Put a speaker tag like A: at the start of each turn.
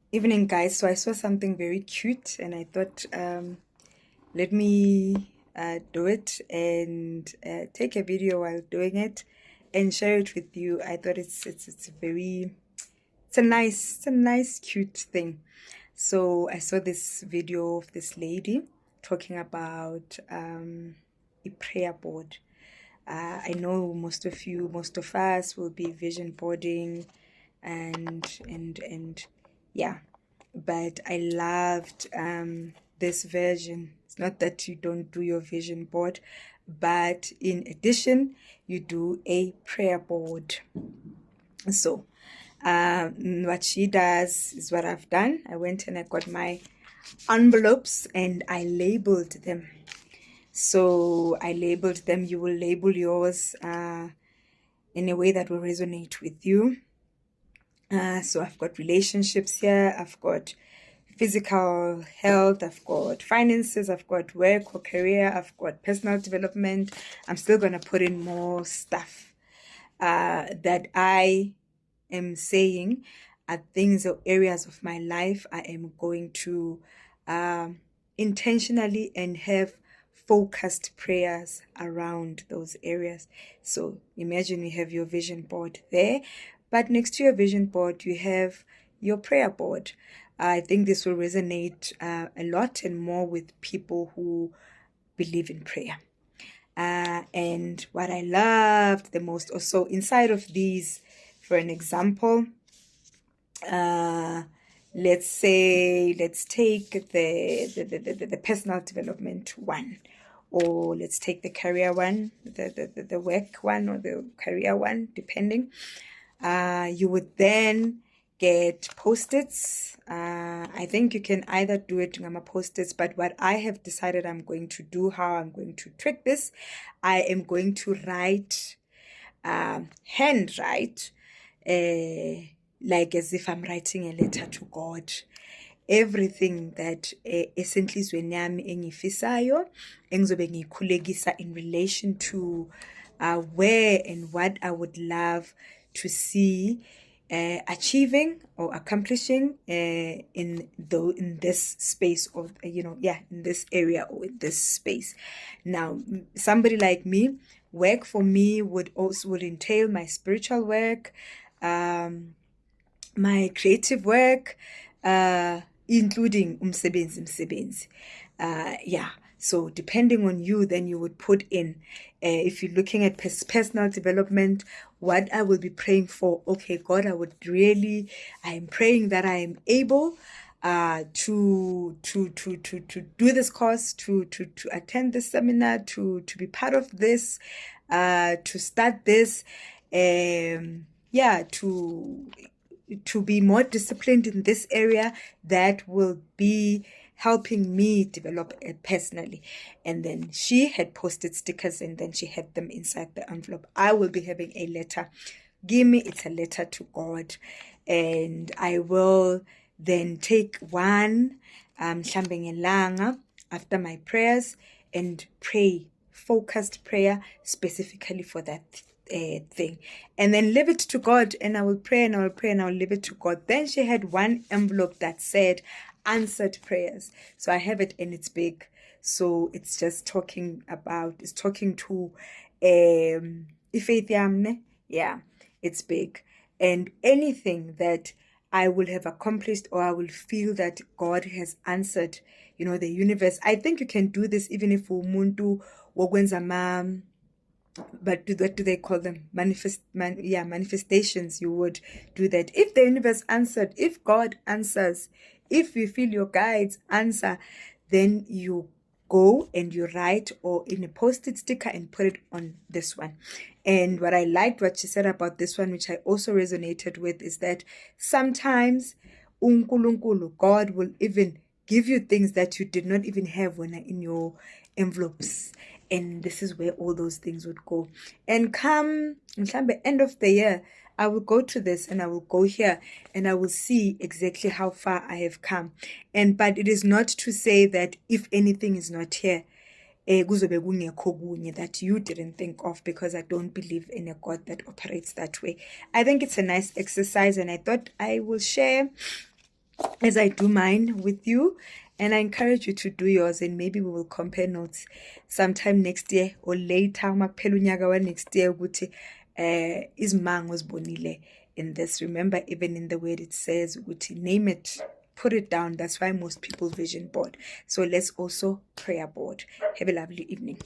A: Evening, guys. So I saw something very cute, and I thought, let me do it and take a video while doing it and share it with you. I thought it's a very it's a nice cute thing. So I saw this video of this lady talking about a prayer board. I know most of us will be vision boarding, and yeah, but I loved this version. It's not that you don't do your vision board, but in addition, you do a prayer board. So, what she does is what I've done. I went and I got my envelopes and I labeled them. So I labeled them. You will label yours in a way that will resonate with you. So I've got relationships here, I've got physical health, I've got finances, I've got work or career, I've got personal development. I'm still going to put in more stuff that I am saying are things or areas of my life I am going to intentionally and have focused prayers around those areas. So imagine you have your vision board there, but next to your vision board, you have your prayer board. I think this will resonate a lot and more with people who believe in prayer. And what I loved the most also inside of these, for an example, let's take the personal development one, or let's take the career one, the work one or the career one, depending. You would then get post-its. I think you can either do it on post-its, but what I have decided I'm going to do, how I'm going to trick this, I am going to write, handwrite, like as if I'm writing a letter to God. Everything that esenhlizweni yami engifisayo engizobe ngikhulekisa in relation to where and what I would love to see achieving or accomplishing in this space of in this area or in this space. Now, somebody like me, work for me would entail my spiritual work, my creative work, including umsebenzi. Yeah. So depending on you, then you would put in, if you're looking at personal development, what I will be praying for. Okay, God, I am praying that I am able to do this course, to attend this seminar, to be part of this, to start this, to be more disciplined in this area that will be helping me develop personally. And then she had posted stickers and then she had them inside the envelope. I will be having a letter. It's a letter to God. And I will then take one, mhlambe after my prayers and pray, focused prayer specifically for that thing, and then leave it to God, and I will pray and I will pray and I will leave it to God. Then she had one envelope that said answered prayers. So I have it and it's big. So it's just talking to Faith Yamne. Yeah, it's big. And anything that I will have accomplished or I will feel that God has answered, the universe. I think you can do this even if umuntu wokwenza but what do they call them? Manifestations. You would do that. If the universe answered, if God answers, if you feel your guides answer, then you go and you write or in a post-it sticker and put it on this one. And what I liked what she said about this one, which I also resonated with, is that sometimes unkulunkulu, God will even give you things that you did not even have when in your envelopes. And this is where all those things would go. And come end of the year, I will go to this and I will go here and I will see exactly how far I have come. But it is not to say that if anything is not here, that you didn't think of, because I don't believe in a God that operates that way. I think it's a nice exercise and I thought I will share as I do mine with you, and I encourage you to do yours, and maybe we will compare notes sometime next year or later makuphela unyaka wa next year ukuthi izimanga ozibonile in this. Remember, even in the word it says ukuthi name it, put it down. That's why most people vision board. So let's also prayer board. Have a lovely evening.